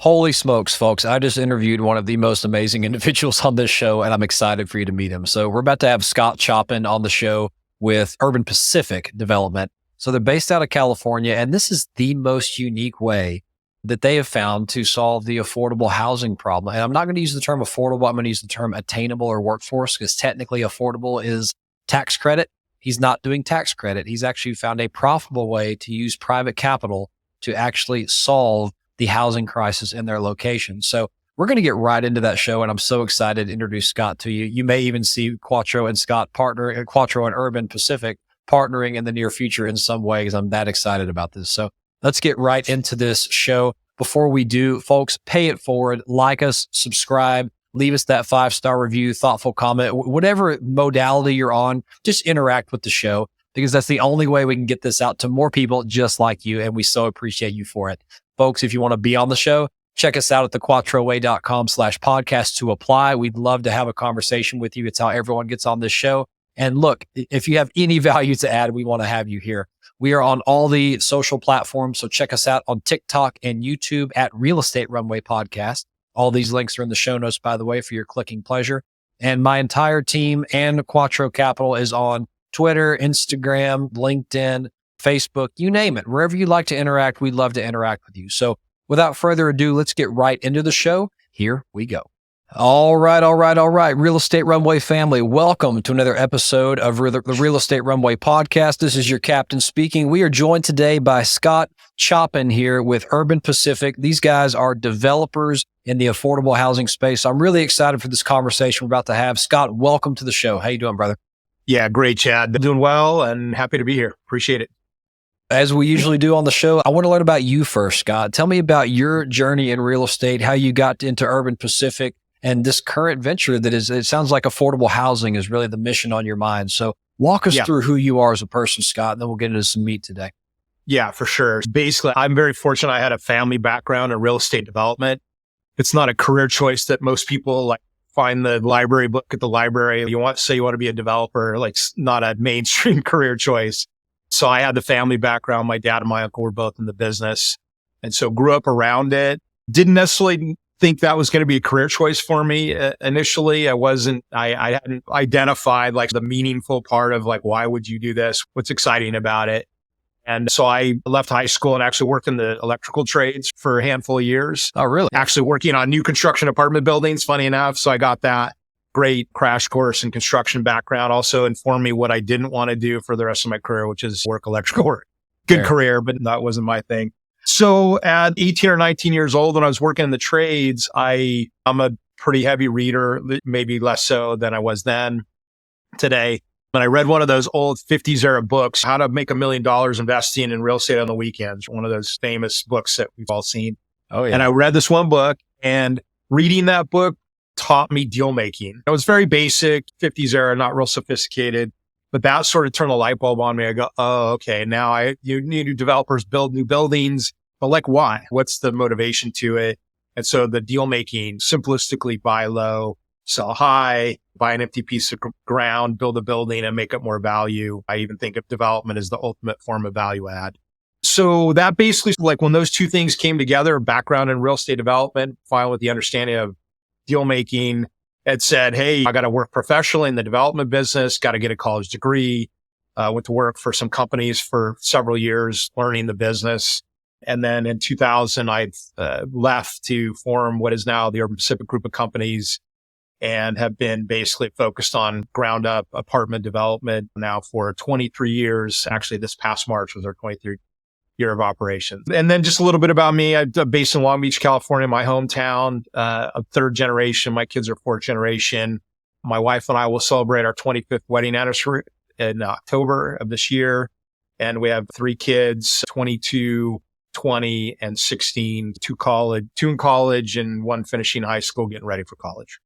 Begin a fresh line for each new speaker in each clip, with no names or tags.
Holy smokes, folks. I just interviewed one of the most amazing individuals on this show, and I'm excited for you to meet him. So we're about to have Scott Chopin on the show with Urban Pacific Development. So they're based out of California, and this is the most unique way that they have found to solve the affordable housing problem. And I'm not going to use the term affordable. I'm going to use the term attainable or workforce, because technically affordable is tax credit. He's not doing tax credit. He's actually found a profitable way to use private capital to actually solve the housing crisis in their location. So we're going to get right into that show, and I'm so excited to introduce Scott to you. You may even see Quattro and Scott partner, Quattro and Urban Pacific partnering in the near future in some way, because I'm that excited about this. So let's get right into this show. Before we do, folks, pay it forward, like us, subscribe, leave us that 5-star review, thoughtful comment, whatever modality you're on, just interact with the show, because that's the only way we can get this out to more people just like you. And we so appreciate you for it. Folks, if you want to be on the show, check us out at thequattroway.com/podcast to apply. We'd love to have a conversation with you. It's how everyone gets on this show. And look, if you have any value to add, we want to have you here. We are on all the social platforms. So check us out on TikTok and YouTube at Real Estate Runway Podcast. All these links are in the show notes, by the way, for your clicking pleasure. And my entire team and Quattro Capital is on Twitter, Instagram, LinkedIn, Facebook, you name it. Wherever you like to interact, we'd love to interact with you. So without further ado, let's get right into the show. Here we go. All right. Real Estate Runway family, welcome to another episode of the Real Estate Runway podcast. This is your captain speaking. We are joined today by Scott Chopin here with Urban Pacific. These guys are developers in the affordable housing space. I'm really excited for this conversation we're about to have. Scott, welcome to the show. How you doing, brother?
Yeah, great, Chad. Doing well and happy to be here. Appreciate it.
As we usually do on the show, I want to learn about you first, Scott. Tell me about your journey in real estate, how you got into Urban Pacific, and this current venture that is, it sounds like affordable housing is really the mission on your mind. So walk us through who you are as a person, Scott, and then we'll get into some meat today.
Yeah, for sure. Basically, I'm very fortunate. I had a family background in real estate development. It's not a career choice that most people like find the library book at the library. You want to be a developer, like not a mainstream career choice. So I had the family background. My dad and my uncle were both in the business. And so grew up around it. Didn't necessarily think that was going to be a career choice for me initially. I hadn't identified like the meaningful part of like, why would you do this? What's exciting about it? And so I left high school and actually worked in the electrical trades for a handful of years.
Oh, really?
Actually working on new construction apartment buildings, funny enough. So I got that great crash course and construction background. Also informed me what I didn't want to do for the rest of my career, which is work electrical work. Good career, but that wasn't my thing. So at 18 or 19 years old, when I was working in the trades, I'm a pretty heavy reader, maybe less so than I was then today. And I read one of those old 50s era books, How to Make $1 Million Investing in Real Estate on the Weekends, one of those famous books that we've all seen.
Oh, yeah.
And I read this one book, and reading that book taught me deal making. It was very basic, 50s era, not real sophisticated, but that sort of turned the light bulb on me. I go, oh, okay, now you need developers build new buildings, but like why? What's the motivation to it? And so the deal making, simplistically buy low, sell high, buy an empty piece of ground, build a building and make it more value. I even think of development as the ultimate form of value add. So that basically, like when those two things came together, background in real estate development, finally with the understanding of deal making, it said, hey, I got to work professionally in the development business, got to get a college degree, went to work for some companies for several years, learning the business. And then in 2000, I left to form what is now the Urban Pacific group of companies and have been basically focused on ground up apartment development now for 23 years. Actually, this past March was our 23rd year of operations. And then just a little bit about me. I'm based in Long Beach, California, my hometown, a third generation. My kids are fourth generation. My wife and I will celebrate our 25th wedding anniversary in October of this year. And we have 3 kids, 22, 20, and 16, two in college and one finishing high school, getting ready for college.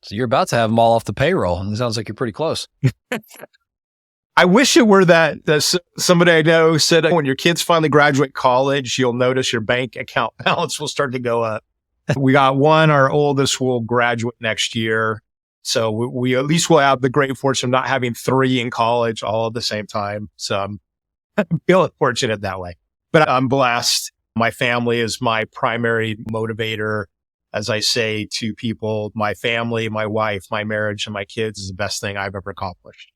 So you're about to have them all off the payroll. And it sounds like you're pretty close.
I wish it were that. Somebody I know said when your kids finally graduate college, you'll notice your bank account balance will start to go up. We got one, our oldest will graduate next year. So we at least will have the great fortune of not having 3 in college all at the same time. So I'm feeling fortunate that way. But I'm blessed. My family is my primary motivator. As I say to people, my family, my wife, my marriage, and my kids is the best thing I've ever accomplished.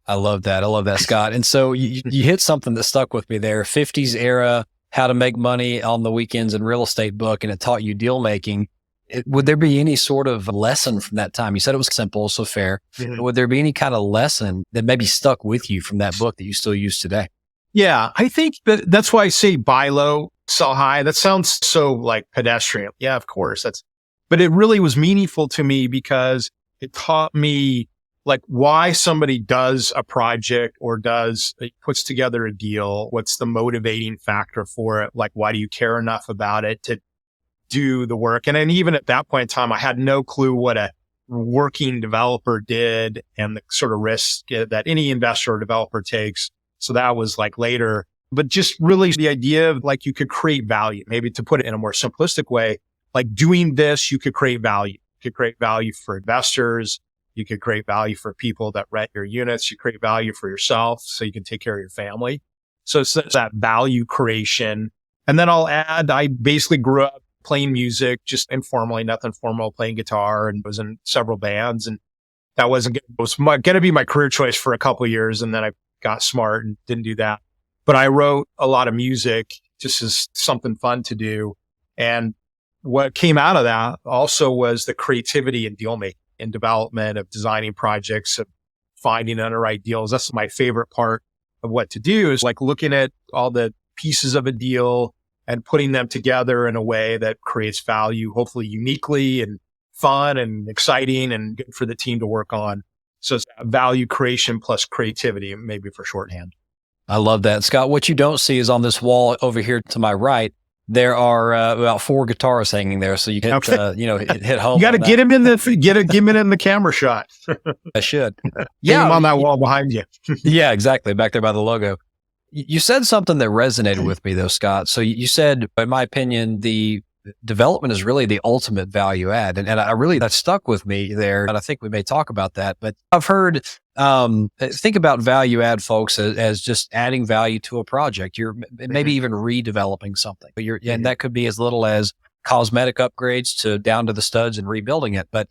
I love that. I love that, Scott. And so you hit something that stuck with me there. 50s era, how to make money on the weekends in real estate book, and it taught you deal making. Would there be any sort of lesson from that time? You said it was simple, so fair.
Mm-hmm.
Would there be any kind of lesson that maybe stuck with you from that book that you still use today?
Yeah, I think that's why I say buy low, sell high. That sounds so like pedestrian. Yeah, of course. But it really was meaningful to me because it taught me like why somebody does a project or puts together a deal. What's the motivating factor for it? Like, why do you care enough about it to do the work? And then even at that point in time, I had no clue what a working developer did and the sort of risk that any investor or developer takes. So that was like later, but just really the idea of like you could create value, maybe to put it in a more simplistic way, like doing this, you could create value. You could create value for investors. You could create value for people that rent your units. You create value for yourself so you can take care of your family. So it's that value creation. And then I'll add, I basically grew up playing music, just informally, nothing formal, playing guitar, and was in several bands. And that was going to be my career choice for a couple of years. And then I got smart and didn't do that. But I wrote a lot of music just as something fun to do. And what came out of that also was the creativity and deal making and development of designing projects, of finding underwrite deals. That's my favorite part of what to do is like looking at all the pieces of a deal and putting them together in a way that creates value, hopefully uniquely and fun and exciting and good for the team to work on. So it's value creation plus creativity, maybe for shorthand.
I love that. Scott, what you don't see is on this wall over here to my right, there are about 4 guitars hanging there. So you can, hit home.
You got to get him in the camera shot.
I should.
Yeah. Him on that wall behind you.
Yeah, exactly. Back there by the logo. You said something that resonated with me though, Scott. So you said, in my opinion, the development is really the ultimate value add. And that stuck with me there. And I think we may talk about that, but I've heard, think about value add folks as just adding value to a project. You're maybe even redeveloping something, but and that could be as little as cosmetic upgrades to down to the studs and rebuilding it. But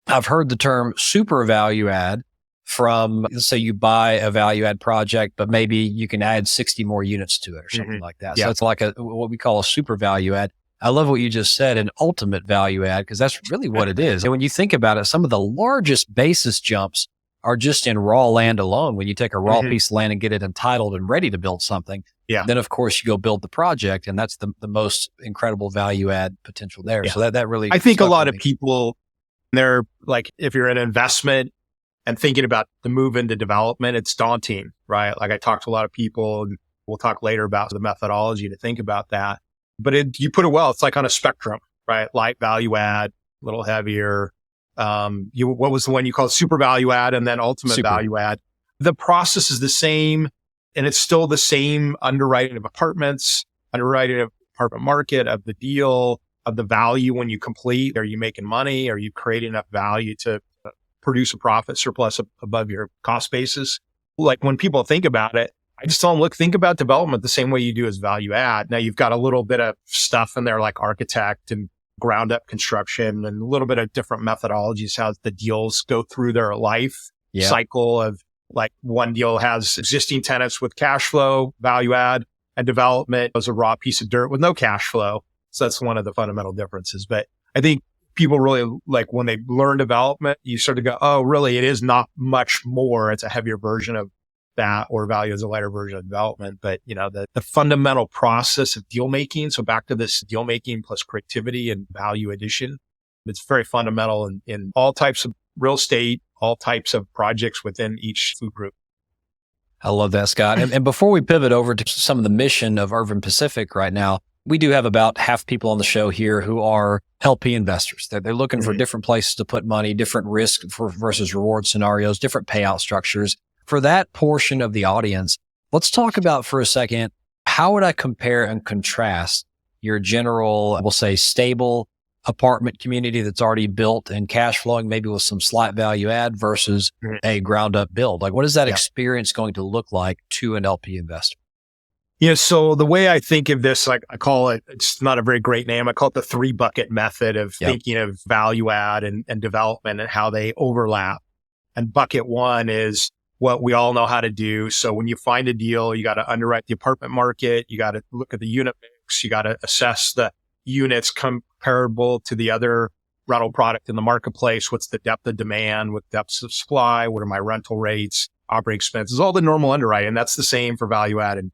I've heard the term super value add from, let's say you buy a value add project, but maybe you can add 60 more units to it or something like that. So it's like what we call a super value add. I love what you just said, an ultimate value add, because that's really what it is. And when you think about it, some of the largest basis jumps are just in raw land alone. When you take a raw piece of land and get it entitled and ready to build something, then of course you go build the project, and that's the most incredible value add potential there. Yeah. So that really,
I think a lot of people, they're like, if you're in investment and thinking about the move into development, it's daunting, right? Like I talk to a lot of people, and we'll talk later about the methodology to think about that. But you put it well, it's like on a spectrum, right? Light value add, a little heavier. What was the one you called super value add and then ultimate value add? The process is the same, and it's still the same underwriting of apartments, underwriting of apartment market, of the deal, of the value when you complete. Are you making money? Are you creating enough value to produce a profit surplus above your cost basis? Like when people think about it, I just tell them, think about development the same way you do as value add. Now you've got a little bit of stuff in there like architect and ground up construction and a little bit of different methodologies, how the deals go through their life cycle of like one deal has existing tenants with cash flow, value add, and development was a raw piece of dirt with no cash flow. So that's one of the fundamental differences. But I think people really like when they learn development, you start to go, oh, really, it is not much more. It's a heavier version of that, or value is a lighter version of development. But the fundamental process of deal making. So back to this deal making plus creativity and value addition. It's very fundamental in all types of real estate, all types of projects within each food group.
I love that, Scott. And before we pivot over to some of the mission of Urban Pacific right now, we do have about half people on the show here who are LP investors. They're looking for different places to put money, different risk versus reward scenarios, different payout structures. For that portion of the audience, let's talk about for a second, how would I compare and contrast your general, we'll say, stable apartment community that's already built and cash flowing, maybe with some slight value add versus a ground up build? Like, what is that experience going to look like to an LP investor?
Yeah. So the way I think of this, like I call it, it's not a very great name. I call it the 3-bucket method of
Yep.
thinking of value add and development and how they overlap. And bucket one is what we all know how to do. So when you find a deal, you got to underwrite the apartment market. You got to look at the unit mix. You got to assess the units comparable to the other rental product in the marketplace. What's the depth of demand? What depths of supply? What are my rental rates, operating expenses, all the normal underwriting. And that's the same for value add and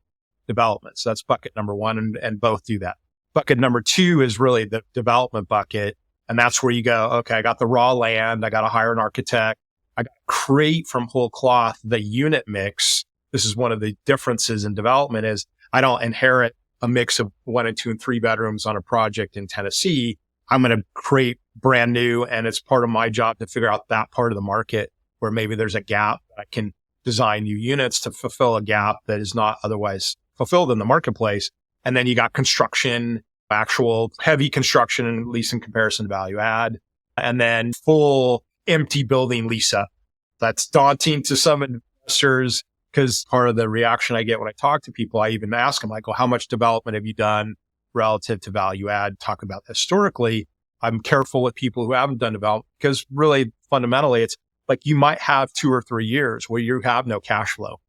development. So that's bucket number one. And both do that. Bucket number two is really the development bucket. And that's where you go, okay, I got the raw land. I got to hire an architect. I got to create from whole cloth the unit mix. This is one of the differences in development is I don't inherit a mix of 1 and 2 and 3 bedrooms on a project in Tennessee. I'm going to create brand new. And it's part of my job to figure out that part of the market where maybe there's a gap. I can design new units to fulfill a gap that is not otherwise fulfilled in the marketplace. And then you got construction, actual heavy construction, at least in comparison to value add, and then full empty building lease up. That's daunting to some investors because part of the reaction I get when I talk to people, I even ask them, like, well, how much development have you done relative to value add? Talk about historically. I'm careful with people who haven't done development because really fundamentally, it's like you might have 2 or 3 years where you have no cash flow.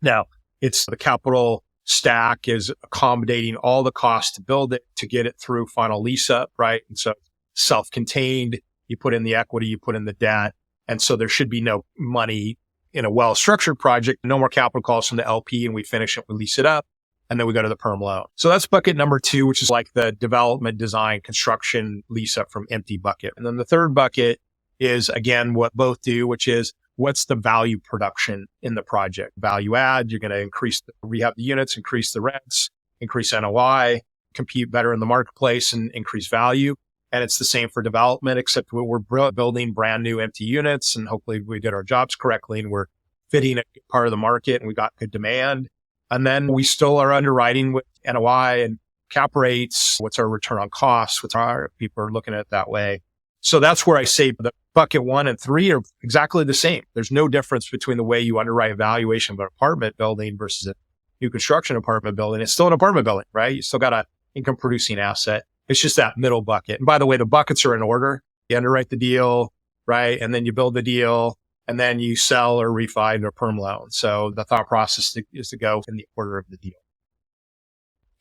Now, it's the capital stack is accommodating all the costs to build it, to get it through final lease up, right? And so self-contained, you put in the equity, you put in the debt. And so there should be no money in a well-structured project, no more capital calls from the LP, and we finish it, we lease it up, and then we go to the perm loan. So that's bucket number 2, which is like the development, design, construction, lease up from empty bucket. And then the third bucket is, again, what both do, which is what's the value production in the project? Value add, you're going to rehab the units, increase the rents, increase NOI, compete better in the marketplace and increase value. And it's the same for development, except we're building brand new empty units. And hopefully we did our jobs correctly and we're fitting a part of the market and we got good demand. And then we still are underwriting with NOI and cap rates. What's our return on costs? People are looking at it that way. So that's where I say the bucket 1 and 3 are exactly the same. There's no difference between the way you underwrite valuation of an apartment building versus a new construction apartment building. It's still an apartment building, right? You still got an income producing asset. It's just that middle bucket. And by the way, the buckets are in order. You underwrite the deal, right? And then you build the deal and then you sell or refi into a perm loan. So the thought process is to go in the order of the deal.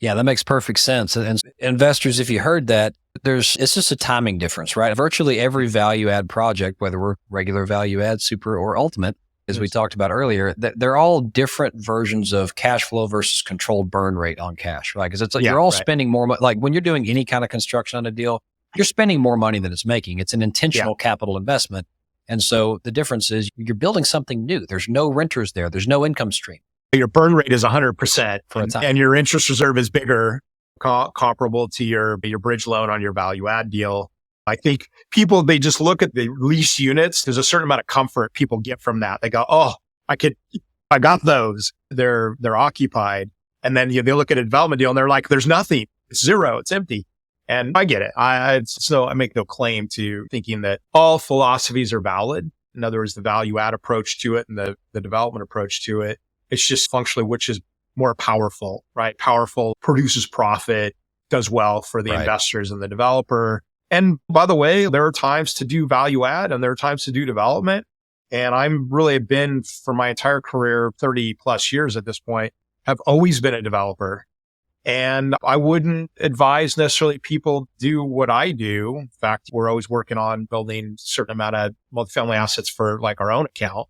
Yeah, that makes perfect sense. And investors, if you heard that, it's just a timing difference, right? Virtually every value add project, whether we're regular value add, super, or ultimate, as we talked about earlier, they're all different versions of cash flow versus controlled burn rate on cash, right? Because it's like you're all spending more money. Like when you're doing any kind of construction on a deal, you're spending more money than it's making. It's an intentional capital investment. And so the difference is you're building something new. There's no renters there. There's no income stream.
Your burn rate is 100%
for a time.
And your interest reserve is bigger, comparable to your bridge loan on your value add deal. I think people, they just look at the lease units. There's a certain amount of comfort people get from that. They go, oh, I got those. They're occupied. And then they look at a development deal and they're like, there's nothing. It's zero. It's empty. And I get it. I make no claim to thinking that all philosophies are valid. In other words, the value add approach to it and the development approach to it. It's just functionally which is more powerful, right? Powerful produces profit, does well for the investors and the developer. And by the way, there are times to do value add and there are times to do development. And I'm really been for my entire career, 30 plus years at this point, have always been a developer. And I wouldn't advise necessarily people do what I do. In fact, we're always working on building a certain amount of multifamily assets for like our own account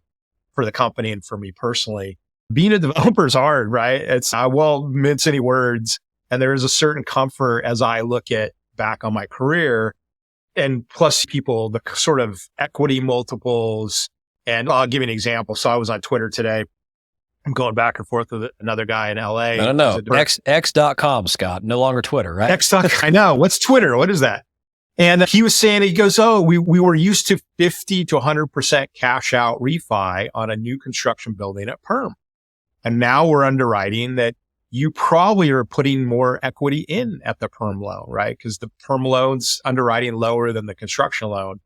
for the company and for me personally. Being a developer is hard, right? I won't mince any words. And there is a certain comfort as I look back on my career and plus people, the sort of equity multiples. And I'll give you an example. So I was on Twitter today. I'm going back and forth with another guy in LA.
No. X.com, Scott, no longer Twitter, right?
X.com. I know. What's Twitter? What is that? And he was saying, he goes, oh, we were used to 50 to 100% cash out refi on a new construction building at perm. And now we're underwriting that you probably are putting more equity in at the perm loan, right? Because the perm loan's underwriting lower than the construction loan.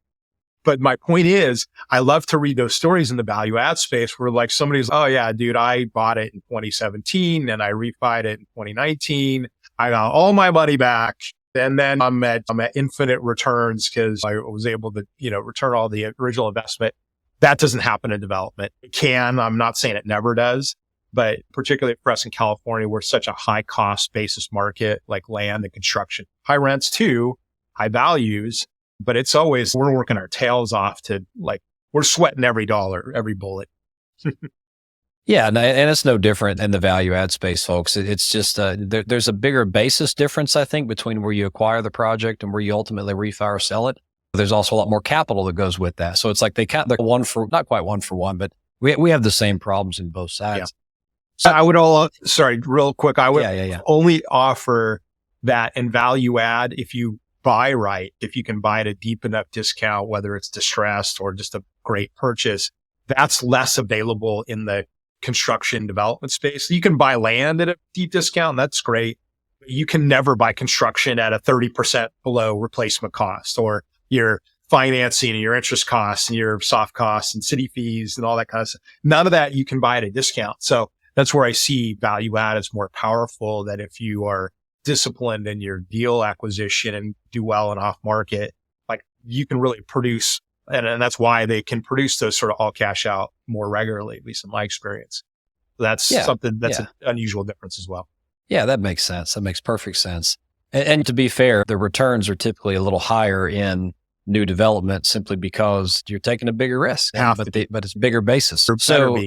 But my point is, I love to read those stories in the value add space where like somebody's, oh yeah, dude, I bought it in 2017 and I refied it in 2019. I got all my money back. And then I'm at infinite returns because I was able to, return all the original investment. That doesn't happen in development. It can. I'm not saying it never does, but particularly for us in California, we're such a high cost basis market, like land and construction, high rents too, high values. But it's always, we're working our tails off to we're sweating every dollar, every bullet.
Yeah. And it's no different in the value add space, folks. It's just, there's a bigger basis difference, I think, between where you acquire the project and where you ultimately refi or sell it. There's also a lot more capital that goes with that. So it's like they're not quite one for one, but we have the same problems in both sides.
Yeah. So I would real quick, I would only offer that in value add if you buy right, if you can buy at a deep enough discount, whether it's distressed or just a great purchase, that's less available in the construction development space. You can buy land at a deep discount. That's great. But you can never buy construction at a 30% below replacement cost, or your financing and your interest costs and your soft costs and city fees and all that kind of stuff. None of that you can buy at a discount. So that's where I see value add as more powerful, that if you are disciplined in your deal acquisition and do well in off market, like you can really produce. And that's why they can produce those sort of all cash out more regularly, at least in my experience. That's something that's an unusual difference as well.
Yeah, that makes sense. That makes perfect sense. And to be fair, the returns are typically a little higher in new development simply because you're taking a bigger risk, but it's bigger basis. So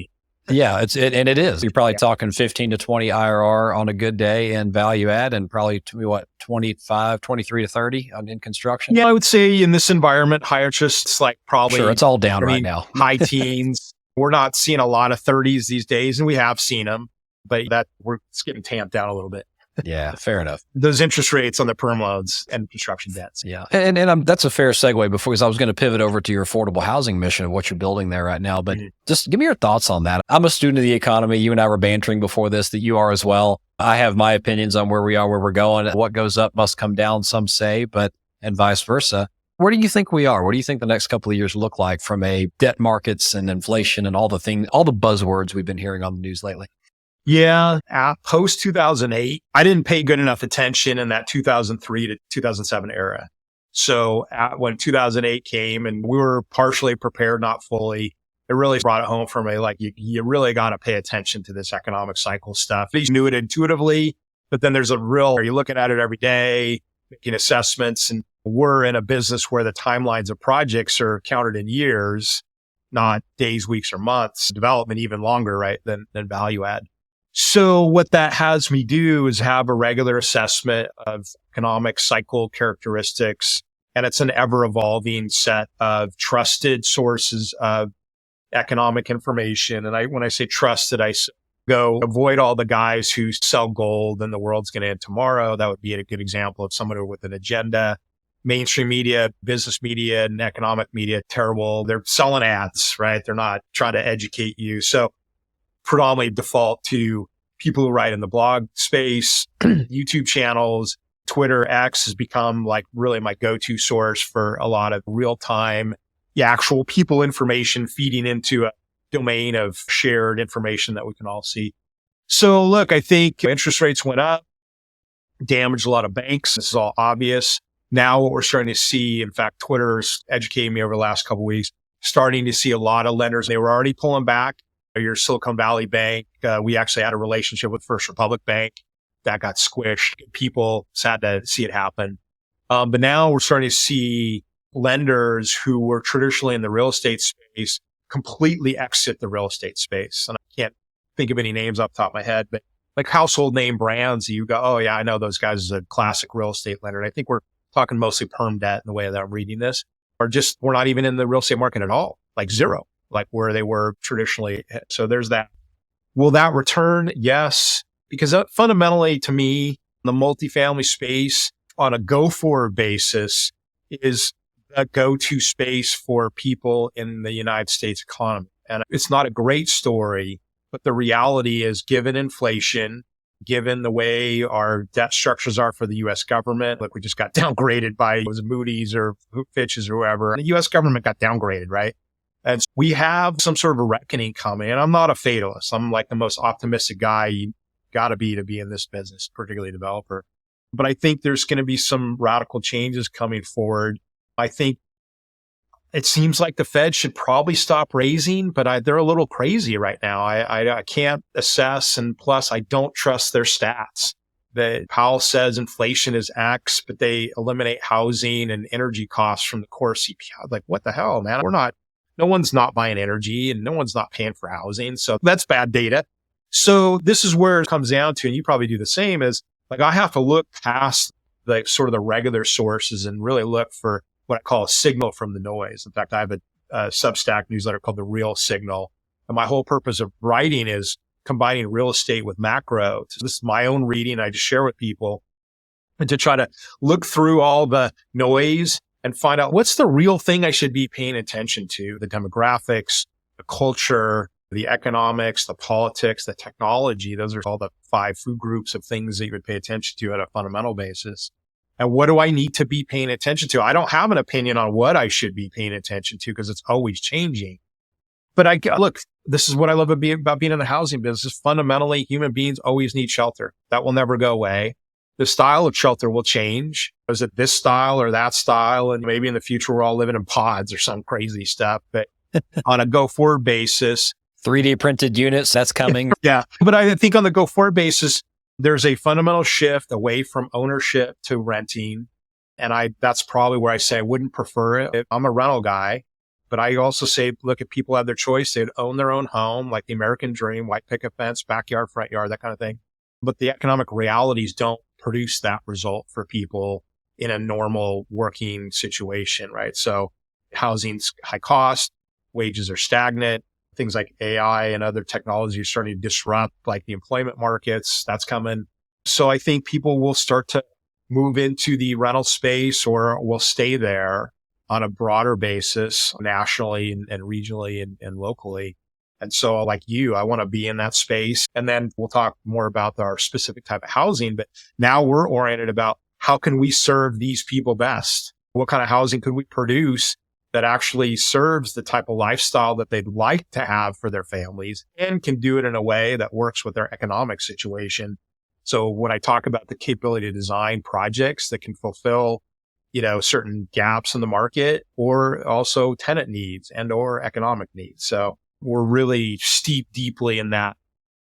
yeah, it is. You're probably talking 15 to 20 IRR on a good day in value add, and probably 23 to 30 in construction.
Yeah, I would say in this environment, higher interest, like probably.
Sure, it's all down right now.
High teens. We're not seeing a lot of 30s these days, and we have seen them, but it's getting tamped down a little bit.
Yeah, fair enough.
Those interest rates on the perm loans and construction debts.
Yeah. And that's a fair segue because I was going to pivot over to your affordable housing mission of what you're building there right now. But just give me your thoughts on that. I'm a student of the economy. You and I were bantering before this that you are as well. I have my opinions on where we are, where we're going. What goes up must come down, some say, and vice versa. Where do you think we are? What do you think the next couple of years look like from a debt markets and inflation and all the buzzwords we've been hearing on the news lately?
Yeah, post 2008, I didn't pay good enough attention in that 2003 to 2007 era. So when 2008 came and we were partially prepared, not fully, it really brought it home for me. Like you really got to pay attention to this economic cycle stuff. You knew it intuitively, but then there's you're looking at it every day, making assessments. And we're in a business where the timelines of projects are counted in years, not days, weeks, or months. Development even longer, right, than value add. So what that has me do is have a regular assessment of economic cycle characteristics. And it's an ever evolving set of trusted sources of economic information. And when I say trusted, I go avoid all the guys who sell gold and the world's going to end tomorrow. That would be a good example of someone with an agenda. Mainstream media, business media, and economic media, terrible. They're selling ads, right? They're not trying to educate you. So predominantly default to people who write in the blog space, YouTube channels. Twitter X has become like really my go-to source for a lot of real-time, actual people information feeding into a domain of shared information that we can all see. So look, I think interest rates went up, damaged a lot of banks. This is all obvious. Now what we're starting to see, in fact, Twitter's educating me over the last couple of weeks, starting to see a lot of lenders. They were already pulling back. Your Silicon Valley Bank, we actually had a relationship with First Republic Bank that got squished. People sad to see it happen. But now we're starting to see lenders who were traditionally in the real estate space completely exit the real estate space. And I can't think of any names off the top of my head, but like household name brands, you go, oh yeah, I know those guys as a classic real estate lender. And I think we're talking mostly perm debt in the way that I'm reading this, or just we're not even in the real estate market at all, like zero, like where they were traditionally. So there's that. Will that return? Yes. Because that fundamentally to me, the multifamily space on a go-forward basis is a go-to space for people in the United States economy. And it's not a great story, but the reality is given inflation, given the way our debt structures are for the US government. Like we just got downgraded by was it Moody's or Fitch's or whoever. And the US government got downgraded, right? And so we have some sort of a reckoning coming. And I'm not a fatalist. I'm like the most optimistic guy you got to be in this business, particularly developer. But I think there's going to be some radical changes coming forward. I think it seems like the Fed should probably stop raising, but they're a little crazy right now. I can't assess. And plus, I don't trust their stats. That Powell says inflation is X, but they eliminate housing and energy costs from the core CPI. Like, what the hell, man? No one's not buying energy and no one's not paying for housing. So that's bad data. So this is where it comes down to, and you probably do the same, is like I have to look past the sort of the regular sources and really look for what I call a signal from the noise. In fact, I have a Substack newsletter called The Real Signal. And my whole purpose of writing is combining real estate with macro. So this is my own reading I just share with people, and to try to look through all the noise and find out what's the real thing I should be paying attention to: the demographics, the culture, the economics, the politics, the technology. Those are all the 5 food groups of things that you would pay attention to at a fundamental basis. And what do I need to be paying attention to? I don't have an opinion on what I should be paying attention to because it's always changing. But look, this is what I love about being in the housing business. Fundamentally, human beings always need shelter. That will never go away. The style of shelter will change. Is it this style or that style? And maybe in the future, we're all living in pods or some crazy stuff. But on a go forward basis,
3D printed units, that's coming.
Yeah. But I think on the go forward basis, there's a fundamental shift away from ownership to renting. And that's probably where I say I wouldn't prefer it. I'm a rental guy, but I also say, look, if people have their choice, they'd own their own home, like the American dream, white picket fence, backyard, front yard, that kind of thing. But the economic realities don't produce that result for people in a normal working situation, right? So housing's high cost, wages are stagnant. Things like AI and other technology are starting to disrupt like the employment markets. That's coming. So I think people will start to move into the rental space or will stay there on a broader basis nationally and regionally and locally. And so like you, I want to be in that space. And then we'll talk more about our specific type of housing. But now we're oriented about how can we serve these people best? What kind of housing could we produce that actually serves the type of lifestyle that they'd like to have for their families and can do it in a way that works with their economic situation. So when I talk about the capability to design projects that can fulfill, certain gaps in the market or also tenant needs and or economic needs. So we're really steeped deeply in that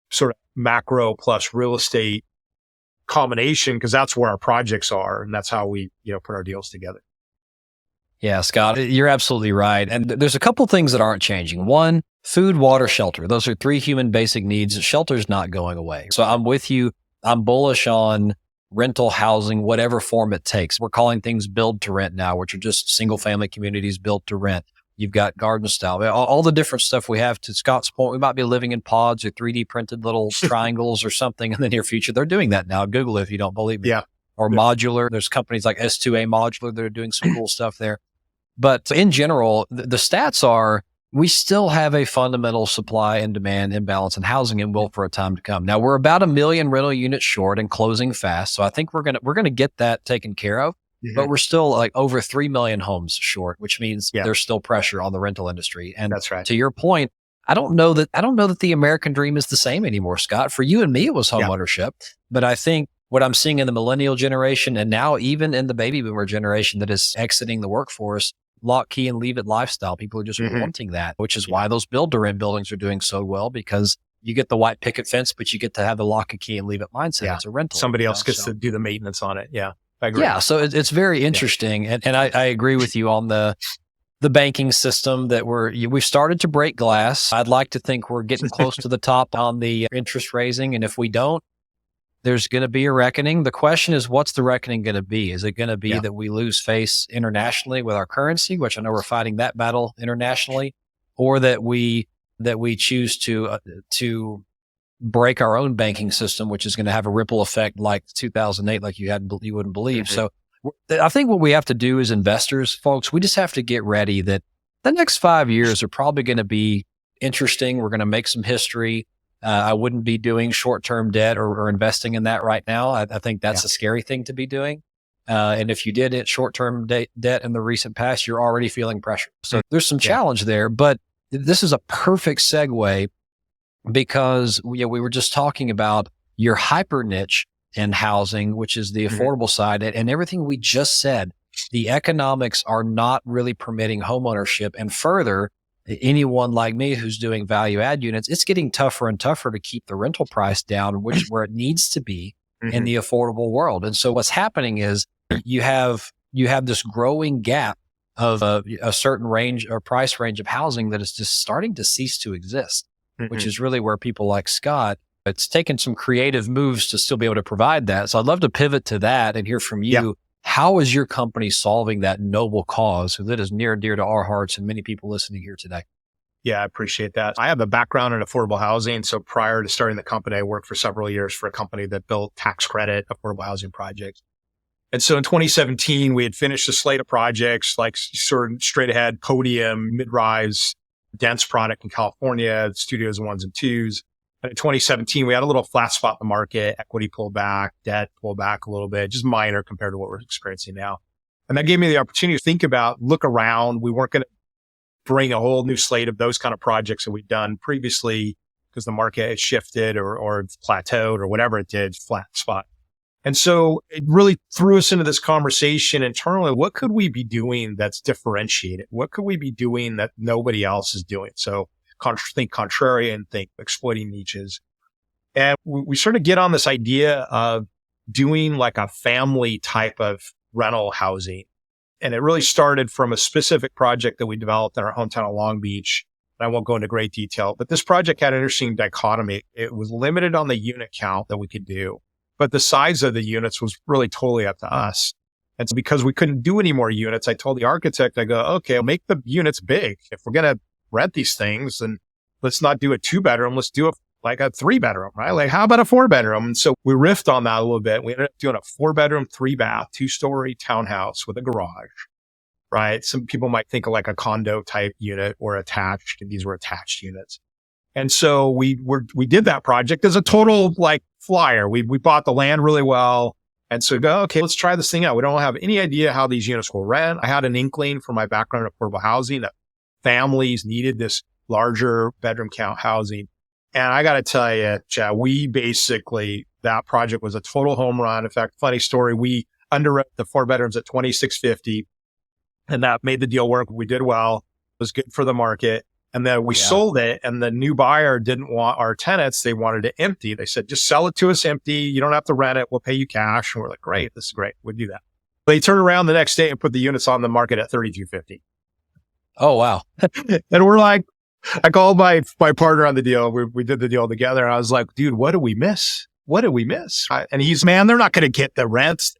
sort of macro plus real estate combination because that's where our projects are. And that's how we, put our deals together.
Yeah, Scott, you're absolutely right. And there's a couple things that aren't changing. One, food, water, shelter. Those are 3 human basic needs. Shelter's not going away. So I'm with you. I'm bullish on rental housing, whatever form it takes. We're calling things build to rent now, which are just single family communities built to rent. You've got garden style, all the different stuff we have. To Scott's point, we might be living in pods or 3D printed little triangles or something in the near future. They're doing that now. Google it if you don't believe me.
Yeah.
Or modular. There's companies like S2A Modular that are doing some cool stuff there. But in general, the stats are we still have a fundamental supply and demand imbalance in housing and will for a time to come. Now we're about 1 million rental units short and closing fast. So I think we're gonna get that taken care of. Mm-hmm. But we're still like over 3 million homes short, which means there's still pressure on the rental industry. And
that's right.
To your point, I don't know that the American dream is the same anymore, Scott. For you and me, it was home ownership. But I think what I'm seeing in the millennial generation and now even in the baby boomer generation that is exiting the workforce, lock, key, and leave it lifestyle. People are just wanting that, which is why those build-to-rent buildings are doing so well because you get the white picket fence, but you get to have the lock and key and leave it mindset. Yeah. It's a rental.
Somebody else gets to do the maintenance on it. Yeah, I agree.
Yeah, so it's very interesting. Yeah. And I agree with you on the banking system that we've started to break glass. I'd like to think we're getting close to the top on the interest raising. And if we don't, there's going to be a reckoning. The question is, what's the reckoning going to be? Is it going to be that we lose face internationally with our currency, which I know we're fighting that battle internationally, or that we choose to break our own banking system, which is going to have a ripple effect like 2008, like you wouldn't believe. So I think what we have to do as investors, folks, we just have to get ready that the next 5 years are probably going to be interesting. We're going to make some history. I wouldn't be doing short-term debt or investing in that right now. I think that's
Yeah.
a scary thing to be doing. And if you did it short-term debt in the recent past, you're already feeling pressure. So there's some
Yeah.
challenge there, but this is a perfect segue because we were just talking about your hyper niche in housing, which is the affordable side, and everything we just said. The economics are not really permitting homeownership, and further, anyone like me who's doing value add units, it's getting tougher and tougher to keep the rental price down, which where it needs to be in the affordable world. And so what's happening is you have this growing gap of a certain range or price range of housing that is just starting to cease to exist, which is really where people like Scott, it's taken some creative moves to still be able to provide that. So I'd love to pivot to that and hear from you.
Yeah.
How is your company solving that noble cause that is near and dear to our hearts and many people listening here today?
Yeah, I appreciate that. I have a background in affordable housing. So prior to starting the company, I worked for several years for a company that built tax credit affordable housing projects. And so in 2017, we had finished a slate of projects like sort of straight ahead podium, mid-rise, dense product in California, studios ones and twos. And in 2017, we had a little flat spot in the market, equity pulled back, debt pulled back a little bit, just minor compared to what we're experiencing now. And that gave me the opportunity to think about, look around. We weren't going to bring a whole new slate of those kind of projects that we've done previously because the market had shifted or plateaued or whatever it did, flat spot. And so it really threw us into this conversation internally. What could we be doing that's differentiated? What could we be doing that nobody else is doing? So think contrarian, think exploiting niches. And we sort of get on this idea of doing like a family type of rental housing. And it really started from a specific project that we developed in our hometown of Long Beach. I won't go into great detail, but this project had an interesting dichotomy. It was limited on the unit count that we could do, but the size of the units was really totally up to us. And so because we couldn't do any more units, I told the architect, I go, okay, make the units big. If we're going to rent these things, then let's not do a 2-bedroom. Let's do like a 3-bedroom, right? Like how about a 4-bedroom? And so we riffed on that a little bit. We ended up doing a 4-bedroom, 3-bath, 2-story townhouse with a garage, right? Some people might think of like a condo type unit or attached, and these were attached units. And so we did that project as a total like flyer. We bought the land really well. And so go, okay, let's try this thing out. We don't have any idea how these units will rent. I had an inkling from my background in affordable housing that families needed this larger bedroom count housing. And I got to tell you, Chad, that project was a total home run. In fact, funny story, we underwrote the 4 bedrooms at $2,650, and that made the deal work. We did well. It was good for the market. And then we sold it, and the new buyer didn't want our tenants. They wanted it empty. They said, just sell it to us empty. You don't have to rent it. We'll pay you cash. And we're like, great. This is great. We'll do that. They turned around the next day and put the units on the market at $3,250.
Oh, wow.
And we're like, I called my partner on the deal. We did the deal together. And I was like, dude, what did we miss? What did we miss? And he's, man, they're not going to get the rents.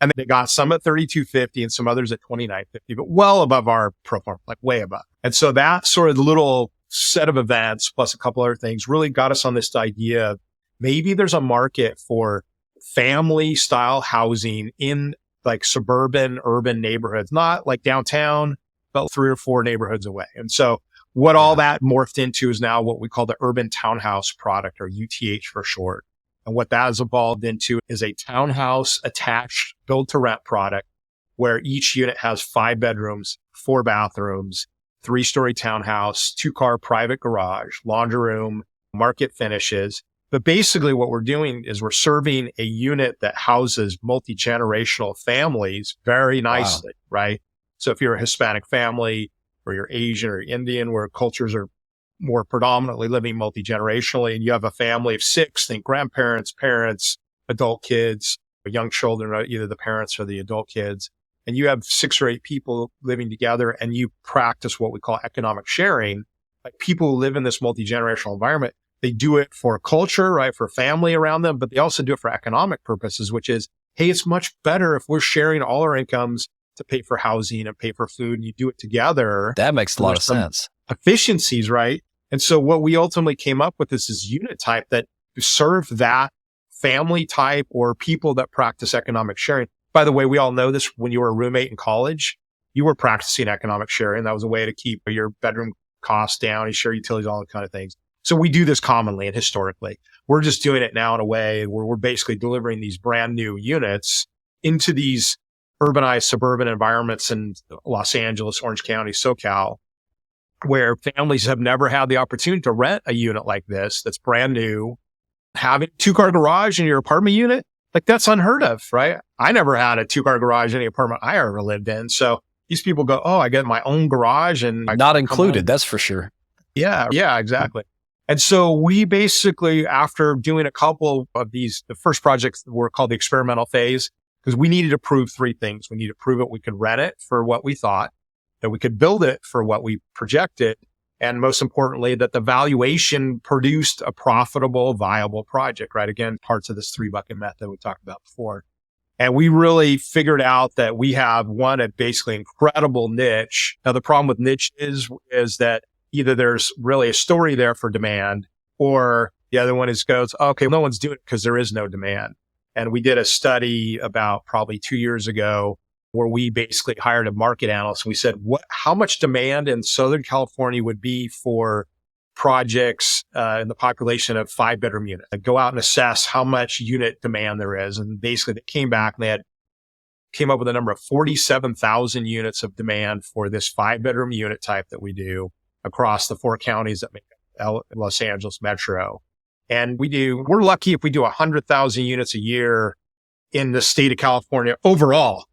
And they got some at $3,250 and some others at $2,950, but well above our pro forma, like way above. And so that sort of little set of events plus a couple other things really got us on this idea of maybe there's a market for family style housing in like suburban, urban neighborhoods, not like downtown, but 3 or 4 neighborhoods away. And so what all that morphed into is now what we call the Urban Townhouse product, or UTH for short. And what that has evolved into is a townhouse attached build to rent product where each unit has 5 bedrooms, 4 bathrooms, 3-story townhouse, 2-car private garage, laundry room, market finishes. But basically what we're doing is we're serving a unit that houses multi-generational families very nicely, right? So if you're a Hispanic family or you're Asian or Indian, where cultures are more predominantly living multi-generationally, and you have a family of 6, think grandparents, parents, adult kids, or young children, either the parents or the adult kids, and you have 6 or 8 people living together and you practice what we call economic sharing. Like people who live in this multi-generational environment, they do it for culture, right? For family around them, but they also do it for economic purposes, which is, hey, it's much better if we're sharing all our incomes to pay for housing and pay for food, and you do it together.
That makes a lot of sense.
Efficiencies, right? And so what we ultimately came up with is this unit type that serve that family type or people that practice economic sharing. By the way, we all know this. When you were a roommate in college, you were practicing economic sharing. That was a way to keep your bedroom costs down, you share utilities, all that kind of things. So we do this commonly and historically. We're just doing it now in a way where we're basically delivering these brand new units into these urbanized suburban environments in Los Angeles, Orange County, SoCal, where families have never had the opportunity to rent a unit like this that's brand new. Having a 2-car garage in your apartment unit, like that's unheard of, right? I never had a 2-car garage in any apartment I ever lived in. So these people go, oh, I get my own garage and
not included. That's for sure.
Yeah, exactly. And so we basically, after doing a couple of these, the first projects were called the experimental phase, because we needed to prove 3 things. We needed to prove it. We could rent it for what we thought, that we could build it for what we projected. And most importantly, that the valuation produced a profitable, viable project, right? Again, parts of this 3-bucket method we talked about before. And we really figured out that we have a basically incredible niche. Now, the problem with niche is that either there's really a story there for demand, or the other one goes, okay, no one's doing it because there is no demand. And we did a study about probably 2 years ago where we basically hired a market analyst. We said, how much demand in Southern California would be for projects in the population of 5-bedroom units? Like, go out and assess how much unit demand there is. And basically they came back and came up with a number of 47,000 units of demand for this 5-bedroom unit type that we do across the 4 counties that make up Los Angeles Metro. And we're lucky if we do 100,000 units a year in the state of California overall,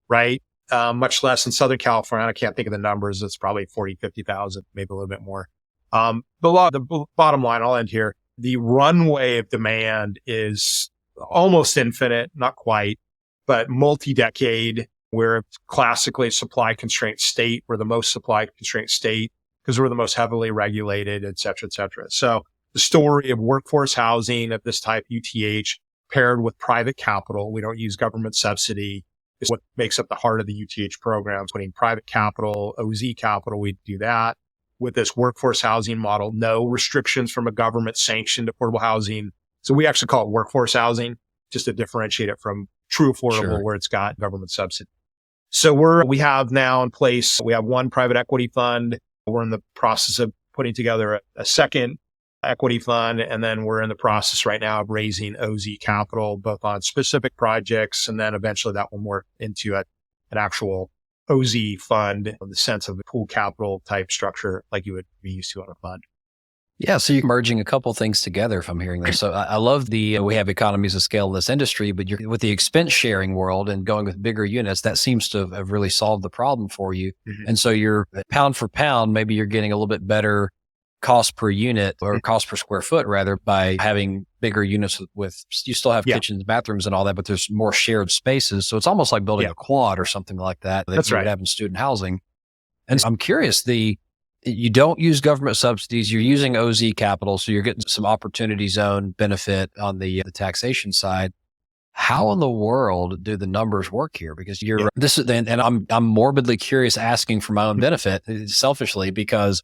right? Much less in Southern California. I can't think of the numbers. It's probably 40, 50,000, maybe a little bit more. The bottom line, I'll end here. The runway of demand is almost infinite, not quite, but multi-decade. We're classically a supply constraint state. We're the most supply constraint state because we're the most heavily regulated, et cetera, et cetera. So the story of workforce housing of this type, UTH, paired with private capital, we don't use government subsidy, is what makes up the heart of the UTH program. Putting private capital, OZ capital, we do that. With this workforce housing model, no restrictions from a government sanctioned affordable housing. So we actually call it workforce housing, just to differentiate it from true affordable, where it's got government subsidy. So we have now in place, we have 1 private equity fund. We're in the process of putting together a second equity fund. And then we're in the process right now of raising OZ capital, both on specific projects. And then eventually that will morph into an actual OZ fund in the sense of the pool capital type structure like you would be used to on a fund.
Yeah. So you're merging a couple things together, if I'm hearing this. So I love we have economies of scale in this industry, but you're with the expense sharing world and going with bigger units, that seems to have really solved the problem for you. Mm-hmm. And so you're pound for pound, maybe you're getting a little bit better cost per unit or cost per square foot rather by having bigger units with you still have kitchens, bathrooms and all that, but there's more shared spaces. So it's almost like building a quad or something like that
That's
you
right.
would have in student housing. And I'm curious, you don't use government subsidies, you're using OZ capital, so you're getting some opportunity zone benefit on the taxation side. How in the world do the numbers work here? Because and I'm morbidly curious, asking for my own benefit selfishly, because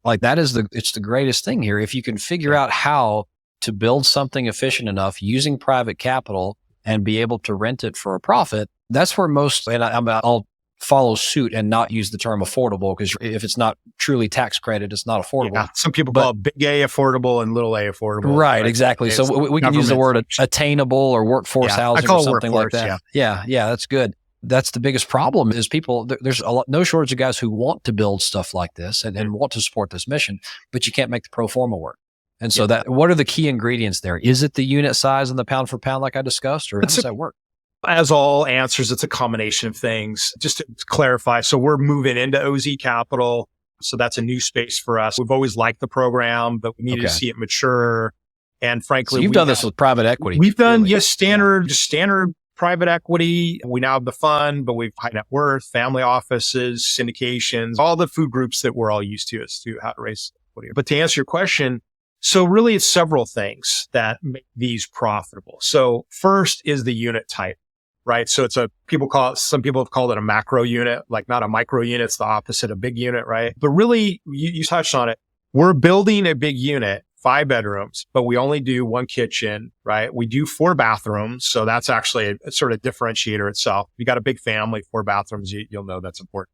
like it's the greatest thing here. If you can figure out how to build something efficient enough using private capital and be able to rent it for a profit, that's where I'll follow suit and not use the term affordable, because if it's not truly tax credit, it's not affordable. Yeah,
some people call it big A affordable and little a affordable.
Right, exactly. So we can use the word attainable or workforce housing or something like that. Yeah, that's good. That's the biggest problem is there's no shortage of guys who want to build stuff like this and want to support this mission, but you can't make the pro forma work. And so what are the key ingredients there? Is it the unit size and the pound for pound like I discussed, or how does that work?
As all answers, it's a combination of things. Just to clarify, so we're moving into OZ capital. So that's a new space for us. We've always liked the program, but we needed to see it mature. And frankly,
so you've done this with private equity.
We've done standard private equity. We now have the fund, but we've high net worth, family offices, syndications, all the food groups that we're all used to as to how to raise equity. But to answer your question, so really it's several things that make these profitable. So first is the unit type, right? So some people have called it a macro unit, like not a micro unit. It's the opposite of big unit, right? But really, you touched on it. We're building a big unit, 5 bedrooms, but we only do 1 kitchen, right? We do 4 bathrooms. So that's actually a sort of differentiator itself. If you got a big family, 4 bathrooms, you'll know that's important.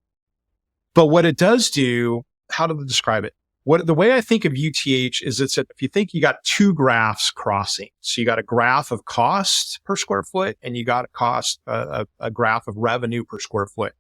But what it does do, how to describe it? The way I think of UTH is it's if you think you got two graphs crossing. So you got a graph of cost per square foot and you got a graph of revenue per square foot.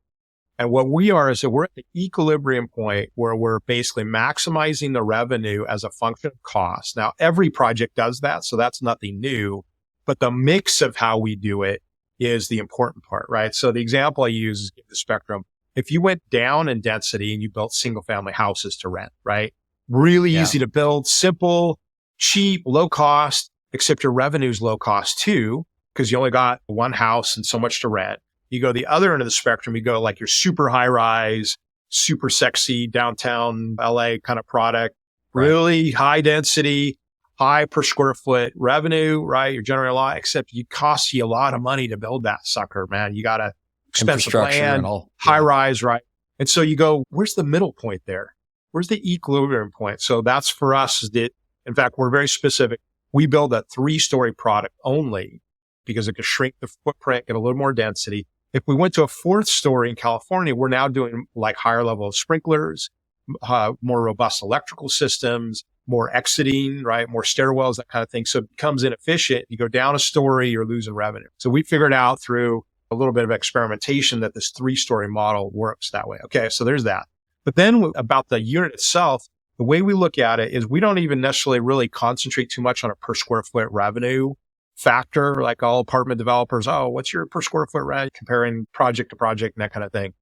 And what we are is that we're at the equilibrium point where we're basically maximizing the revenue as a function of cost. Now, every project does that, so that's nothing new, but the mix of how we do it is the important part, right? So the example I use is the spectrum. If you went down in density and you built single family houses to rent, right? Really easy to build, simple, cheap, low cost, except your revenue is low cost too, because you only got one house and so much to rent. You go the other end of the spectrum, you go like your super high rise, super sexy downtown LA kind of product, really high density, high per square foot revenue, right? You're generating a lot, except it costs you a lot of money to build that sucker, man. You got to expensive land, high rise, right? And so you go, where's the middle point there? Where's the equilibrium point? So that's for us is that, in fact, we're very specific. We build a 3-story product only because it can shrink the footprint, get a little more density. If we went to a 4th story in California, we're now doing like higher level of sprinklers, more robust electrical systems, more exiting, right? More stairwells, that kind of thing. So it becomes inefficient. You go down a story, you're losing revenue. So we figured out through a little bit of experimentation that this 3-story model works that way. Okay. So there's that. But then about the unit itself, the way we look at it is we don't even necessarily really concentrate too much on a per square foot revenue factor, like all apartment developers. Oh, what's your per square foot rent? Comparing project to project and that kind of thing.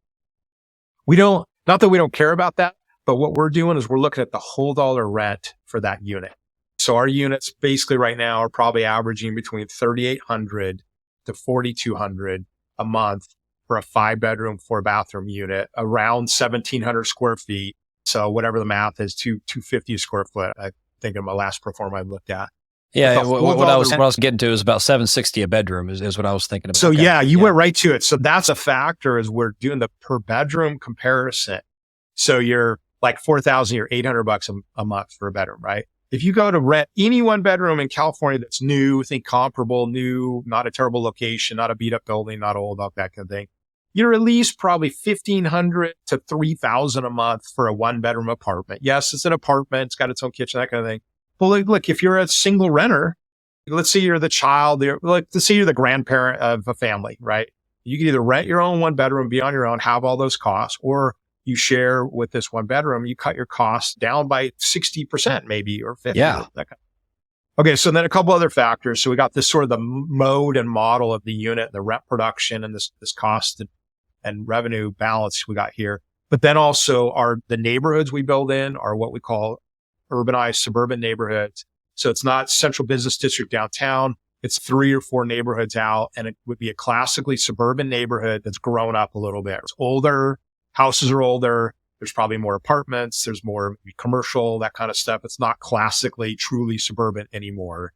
Not that we don't care about that, but what we're doing is we're looking at the whole dollar rent for that unit. So our units basically right now are probably averaging between $3,800 to $4,200 a month for a 5-bedroom, 4-bathroom unit, around 1,700 square feet. So whatever the math is, $250 a square foot. I think in my last pro forma I looked at.
Yeah, what I was getting to is about $760 a bedroom is what I was thinking about.
So you went right to it. So that's a factor is we're doing the per bedroom comparison. So you're like $4,000 or $800 a month for a bedroom, right? If you go to rent any 1-bedroom in California that's new, think comparable, new, not a terrible location, not a beat up building, not old, that kind of thing, you're at least probably $1,500 to $3,000 a month for a 1-bedroom apartment. Yes, it's an apartment. It's got its own kitchen, that kind of thing. But look, if you're a single renter, let's say you're the child, let's say you're the grandparent of a family, right? You can either rent your own 1-bedroom, be on your own, have all those costs, or you share with this 1-bedroom, you cut your costs down by 60% maybe, or 50%.
Yeah.
Okay. So then a couple other factors. So we got this sort of the mode and model of the unit, the rent production, and this cost and revenue balance we got here. But then also the neighborhoods we build in are what we call urbanized suburban neighborhoods. So it's not central business district downtown. It's 3 or 4 neighborhoods out, and it would be a classically suburban neighborhood that's grown up a little bit. It's older. Houses are older. There's probably more apartments. There's more commercial, that kind of stuff. It's not classically, truly suburban anymore.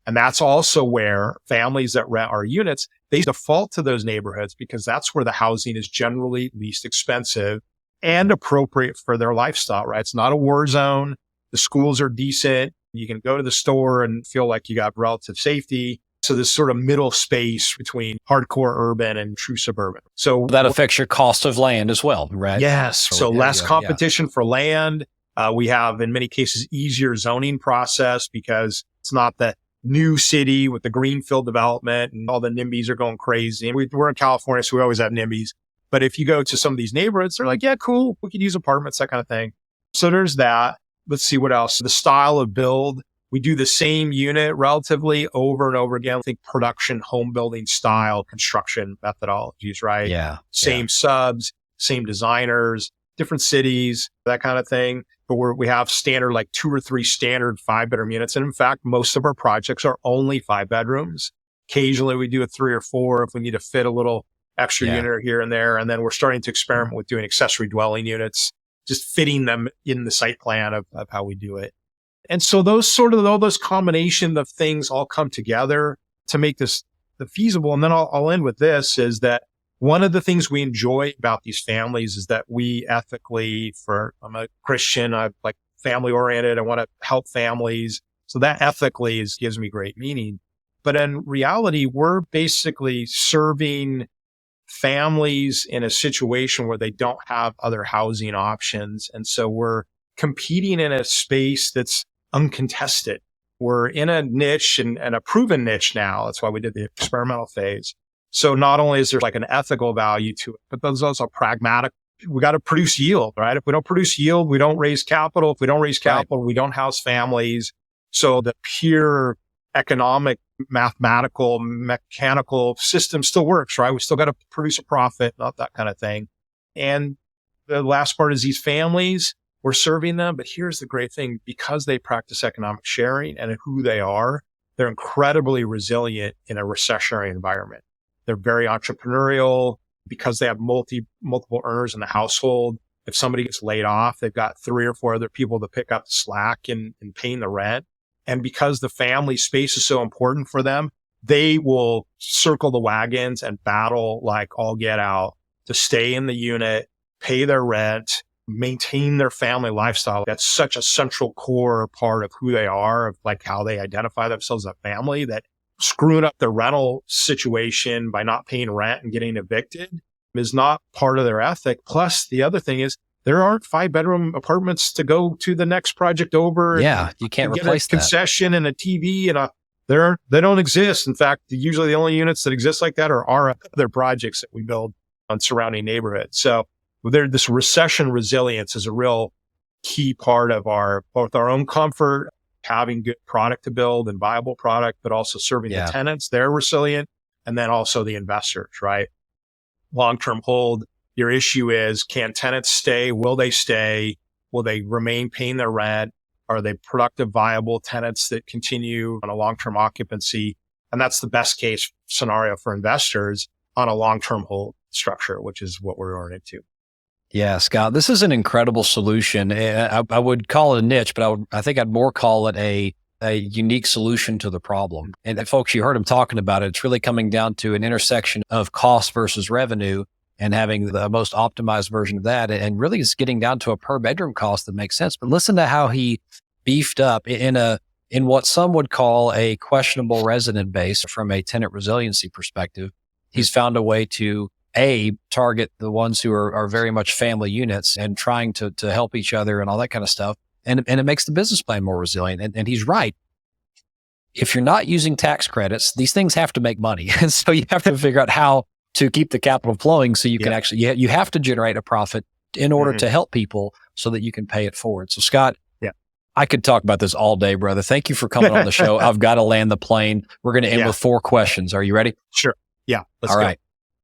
And that's also where families that rent our units, they default to those neighborhoods because that's where the housing is generally least expensive and appropriate for their lifestyle, right? It's not a war zone. The schools are decent. You can go to the store and feel like you got relative safety. So this sort of middle space between hardcore urban and true suburban. So
that affects your cost of land as well, right?
Yes. So less competition for land. We have, in many cases, easier zoning process because it's not the new city with the greenfield development and all the NIMBYs are going crazy. And we're in California, so we always have NIMBYs. But if you go to some of these neighborhoods, they're like, yeah, cool. We could use apartments, that kind of thing. So there's that. Let's see what else. The style of build. We do the same unit relatively over and over again. I think production, home building style, construction methodologies, right?
Yeah.
Same subs, same designers, different cities, that kind of thing. But we have standard, like 2 or 3 standard 5-bedroom units. And in fact, most of our projects are only 5 bedrooms. Occasionally we do a 3 or 4 if we need to fit a little extra unit here and there. And then we're starting to experiment with doing accessory dwelling units, just fitting them in the site plan of how we do it. And so all those combination of things all come together to make this feasible. And then I'll end with this is that one of the things we enjoy about these families is that we ethically, I'm a Christian, I'm like family oriented. I want to help families. So that ethically gives me great meaning. But in reality, we're basically serving families in a situation where they don't have other housing options. And so we're competing in a space that's uncontested. We're in a niche and a proven niche now. That's why we did the experimental phase. So not only is there like an ethical value to it, but there's also pragmatic. We got to produce yield, right? If we don't produce yield, we don't raise capital. If we don't raise capital, we don't house families. So the pure economic, mathematical, mechanical system still works, right? We still got to produce a profit, not that kind of thing. And the last part is these families, we're serving them. But here's the great thing, because they practice economic sharing and who they are, they're incredibly resilient in a recessionary environment. They're very entrepreneurial because they have multiple earners in the household. If somebody gets laid off, they've got 3 or 4 other people to pick up the slack in paying the rent. And because the family space is so important for them, they will circle the wagons and battle like all get out to stay in the unit, pay their rent, maintain their family lifestyle. That's such a central core part of who they are, of like how they identify themselves as a family, that screwing up the rental situation by not paying rent and getting evicted is not part of their ethic. Plus, the other thing is there aren't 5-bedroom apartments to go to the next project over.
Yeah, you can't replace
that. Concession and a TV and they don't exist. In fact, usually the only units that exist like that are our other projects that we build on surrounding neighborhoods. So this recession resilience is a real key part of both our own comfort, having good product to build and viable product, but also serving the tenants. They're resilient. And then also the investors, right? Long-term hold. Your issue is, can tenants stay? Will they stay? Will they remain paying their rent? Are they productive, viable tenants that continue on a long-term occupancy? And that's the best case scenario for investors on a long-term hold structure, which is what we're going into.
Yeah, Scott, this is an incredible solution. I would call it a niche, but I think I'd more call it a unique solution to the problem. And folks, you heard him talking about it. It's really coming down to an intersection of cost versus revenue and having the most optimized version of that. And really it's getting down to a per bedroom cost that makes sense. But listen to how he beefed up in what some would call a questionable resident base from a tenant resiliency perspective. He's found a way to target the ones who are very much family units and trying to help each other and all that kind of stuff. And it makes the business plan more resilient. And he's right. If you're not using tax credits, these things have to make money. And so you have to figure out how to keep the capital flowing so you can actually, you have to generate a profit in order to help people so that you can pay it forward. So Scott, I could talk about this all day, brother. Thank you for coming on the show. I've got to land the plane. We're going to end with 4 questions. Are you ready?
Sure. Yeah. Let's
all
go.
Right.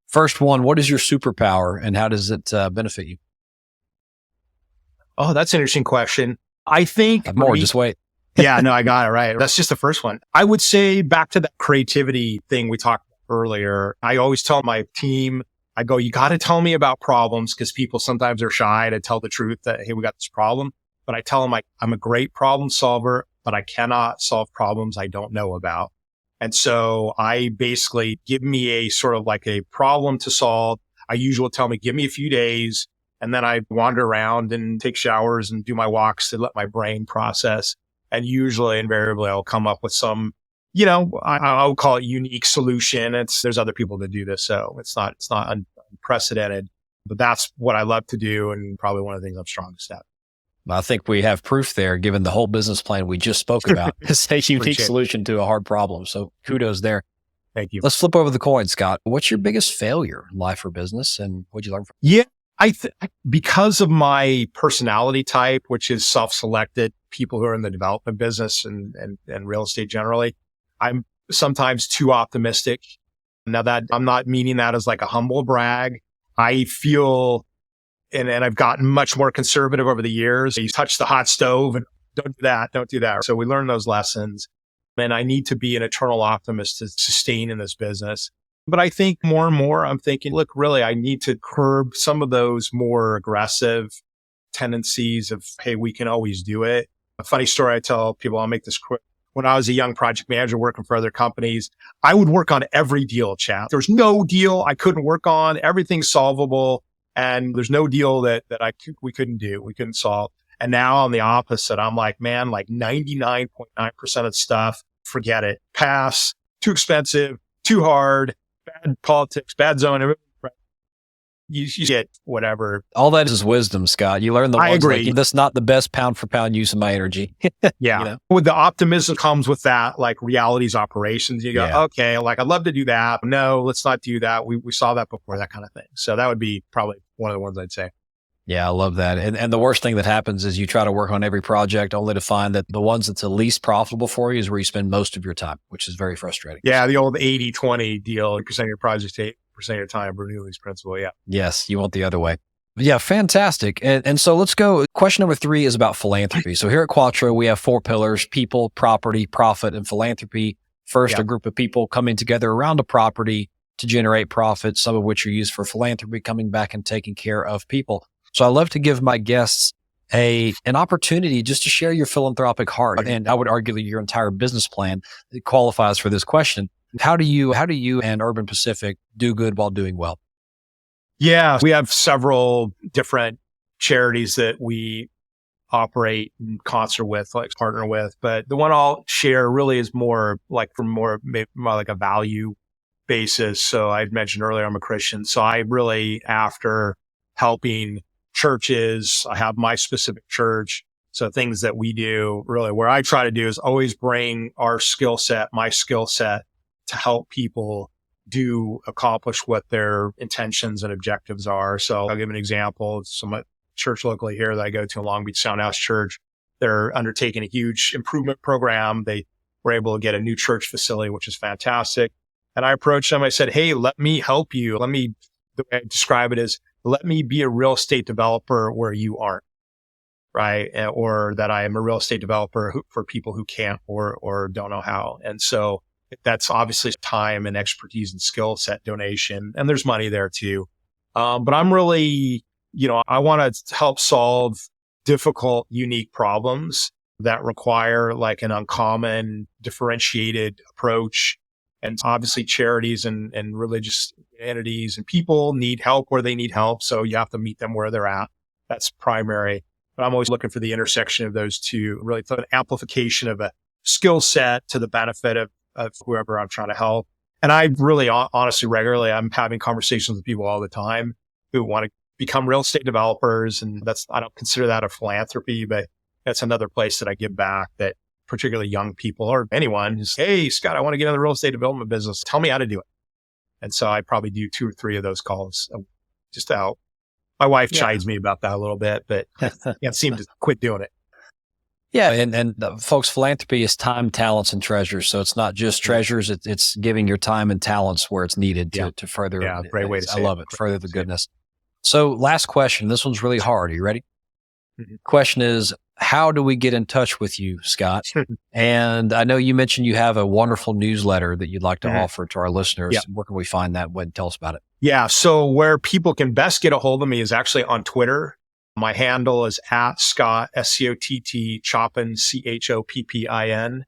First one, what is your superpower and how does it benefit you?
Oh, that's an interesting question. I think
just wait.
Yeah, no, I got it right. That's just the first one. I would say back to that creativity thing we talked about earlier. I always tell my team, I go, you got to tell me about problems, because people sometimes are shy to tell the truth that, hey, we got this problem. But I tell them, I'm a great problem solver, but I cannot solve problems I don't know about. And so I basically give me a sort of like a problem to solve. I usually tell me, give me a few days. And then I wander around and take showers and do my walks to let my brain process. And usually, invariably, I'll come up with some, I'll call it unique solution. There's other people that do this, so it's not unprecedented, but that's what I love to do. And probably one of the things I'm strongest at.
I think we have proof there, given the whole business plan we just spoke about. It's a unique solution to a hard problem. So kudos there.
Thank you.
Let's flip over the coin, Scott. What's your biggest failure in life or business, and what'd you learn from it?
Yeah, because of my personality type, which is self-selected, people who are in the development business and real estate generally, I'm sometimes too optimistic. Now that I'm not meaning that as like a humble brag. I feel, and I've gotten much more conservative over the years. You touch the hot stove and don't do that. So we learn those lessons. And I need to be an eternal optimist to sustain in this business. But I think more and more, I'm thinking, look, really, I need to curb some of those more aggressive tendencies of, hey, we can always do it. A funny story I tell people, I'll make this quick. When I was a young project manager working for other companies, I would work on every deal, chap. There's no deal I couldn't work on. Everything's solvable. And there's no deal that we couldn't do. We couldn't solve. And now I'm the opposite. I'm like, man, like 99.9% of stuff, forget it. Pass. Too expensive. Too hard. Bad politics. Bad zone. you get whatever.
All that is wisdom, Scott. You learn the
I
ones
agree.
like, that's not the best pound for pound use of my energy.
Yeah.
You know?
With the optimism comes with that, like realities operations. You go,
Yeah.
okay, like I'd love to do that. No, let's not do that. We saw that before, that kind of thing. So that would be probably one of the ones I'd say.
Yeah, I love that. And the worst thing that happens is you try to work on every project only to find that the ones that's the least profitable for you is where you spend most of your time, which is very frustrating.
Yeah. The old 80-20 deal, 80% of your project, 80% of your time, Bernoulli's principle. Yeah.
Yes, you want the other way. Yeah, fantastic. And so let's go. Question number 3 is about philanthropy. So here at Quattro, we have 4 pillars: people, property, profit, and philanthropy. First,
Yeah.
a group of people coming together around a property to generate profits, some of which are used for philanthropy, coming back and taking care of people. So I love to give my guests an opportunity just to share your philanthropic heart. And I would argue that your entire business plan qualifies for this question. How do you and Urban Pacific do good while doing well?
Yeah. We have several different charities that we operate in concert with, like partner with. But the one I'll share really is more like more like a value basis. So I mentioned earlier, I'm a Christian. So I really, after helping churches, I have my specific church. So things that we do really, where I try to do is always bring our skill set, my skill set, to help people accomplish what their intentions and objectives are. So I'll give an example. Some church locally here that I go to, Long Beach Townhouse Church, they're undertaking a huge improvement program. They were able to get a new church facility, which is fantastic. And I approached them. I said, hey, let me help you. The way I describe it is, let me be a real estate developer where you aren't, right? Or that I am a real estate developer for people who can't or don't know how. And so that's obviously time and expertise and skill set donation. And there's money there too. But I'm really, I want to help solve difficult, unique problems that require like an uncommon, differentiated approach. And obviously charities and religious entities and people need help where they need help. So you have to meet them where they're at. That's primary. But I'm always looking for the intersection of those two, really an amplification of a skill set to the benefit of whoever I'm trying to help. And I really, honestly, regularly, I'm having conversations with people all the time who want to become real estate developers. And I don't consider that a philanthropy, but that's another place that I give back, that particularly young people or anyone who's, hey, Scott, I want to get in the real estate development business. Tell me how to do it. And so I probably do 2 or 3 of those calls just to help. My wife chides me about that a little bit, but I can't seem to quit doing it.
Yeah. And folks, philanthropy is time, talents, and treasures. So it's not just treasures. It's giving your time and talents where it's needed to further.
Yeah, great way to say it.
I love it. Further the goodness. So last question. This one's really hard. Are you ready?
Mm-hmm.
Question is, how do we get in touch with you, Scott? And I know you mentioned you have a wonderful newsletter that you'd like to offer to our listeners.
Yeah.
Where can we find that? Tell us about it.
Yeah. So where people can best get a hold of me is actually on Twitter. My handle is @Scott, SCOTT, Chopin, CHOPPIN.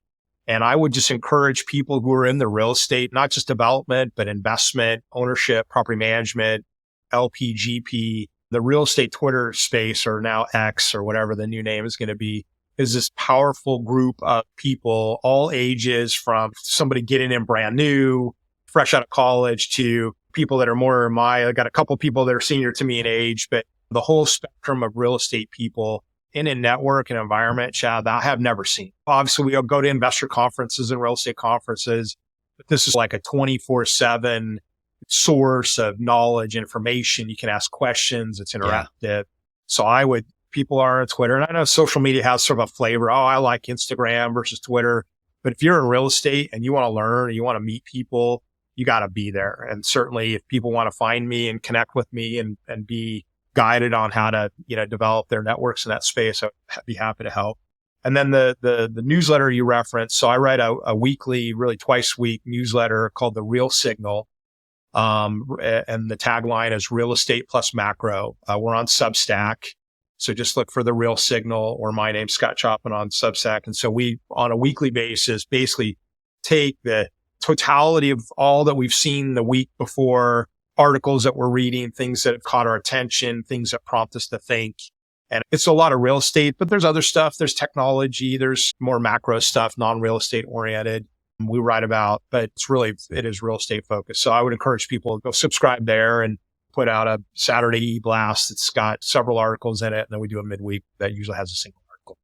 And I would just encourage people who are in the real estate, not just development, but investment, ownership, property management, LPGP, the real estate Twitter space, or now X or whatever the new name is going to be, is this powerful group of people, all ages, from somebody getting in brand new, fresh out of college, to people that are I got a couple people that are senior to me in age, but the whole spectrum of real estate people in a network and environment, Chad, that I have never seen. Obviously, we'll go to investor conferences and real estate conferences, but this is like a 24/7 source of knowledge, information. You can ask questions. It's interactive. Yeah. So people are on Twitter, and I know social media has sort of a flavor. Oh, I like Instagram versus Twitter. But if you're in real estate and you want to learn, or you want to meet people, you got to be there. And certainly if people want to find me and connect with me and be guided on how to, develop their networks in that space, I'd be happy to help. And then the newsletter you referenced. So I write a weekly, really twice a week newsletter called The Real Signal. And the tagline is real estate plus macro. We're on Substack. So just look for The Real Signal, or my name, Scott Chopin, on Substack. And so we, on a weekly basis, basically take the totality of all that we've seen the week before, articles that we're reading, things that have caught our attention, things that prompt us to think. And it's a lot of real estate, but there's other stuff. There's technology. There's more macro stuff, non-real estate oriented. We write about, but it is real estate focused. So I would encourage people to go subscribe there. And put out a Saturday e-blast that's got several articles in it. And then we do a midweek that usually has a single article.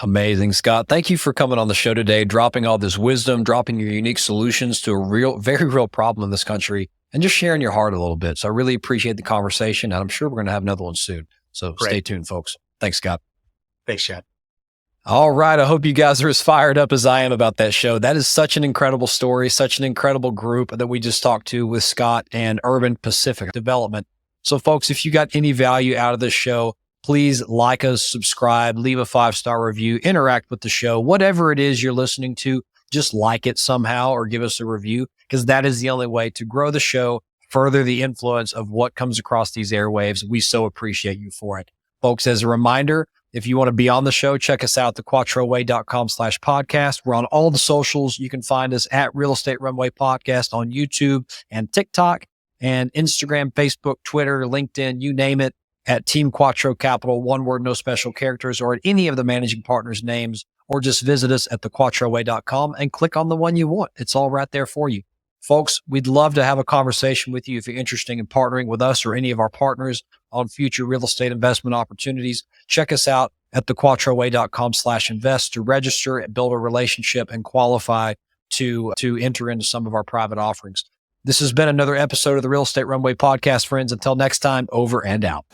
Amazing, Scott. Thank you for coming on the show today, dropping all this wisdom, dropping your unique solutions to a very real problem in this country, and just sharing your heart a little bit. So I really appreciate the conversation, and I'm sure we're going to have another one soon. So Stay tuned, folks. Thanks, Scott.
Thanks, Chad.
All right. I hope you guys are as fired up as I am about that show. That is such an incredible story, such an incredible group that we just talked to with Scott and Urban Pacific Development. So folks, if you got any value out of this show, please like us, subscribe, leave a 5-star review, interact with the show, whatever it is you're listening to, just like it somehow or give us a review, because that is the only way to grow the show, further the influence of what comes across these airwaves. We so appreciate you for it. Folks, as a reminder, if you want to be on the show, check us out, thequattroway.com/podcast. We're on all the socials. You can find us at Real Estate Runway Podcast on YouTube and TikTok and Instagram, Facebook, Twitter, LinkedIn, you name it, at Team Quattro Capital, one word, no special characters, or at any of the managing partners' names, or just visit us at thequattroway.com and click on the one you want. It's all right there for you. Folks, we'd love to have a conversation with you if you're interested in partnering with us or any of our partners on future real estate investment opportunities. Check us out at thequattroway.com/invest to register and build a relationship and qualify to enter into some of our private offerings. This has been another episode of the Real Estate Runway Podcast, friends. Until next time, over and out.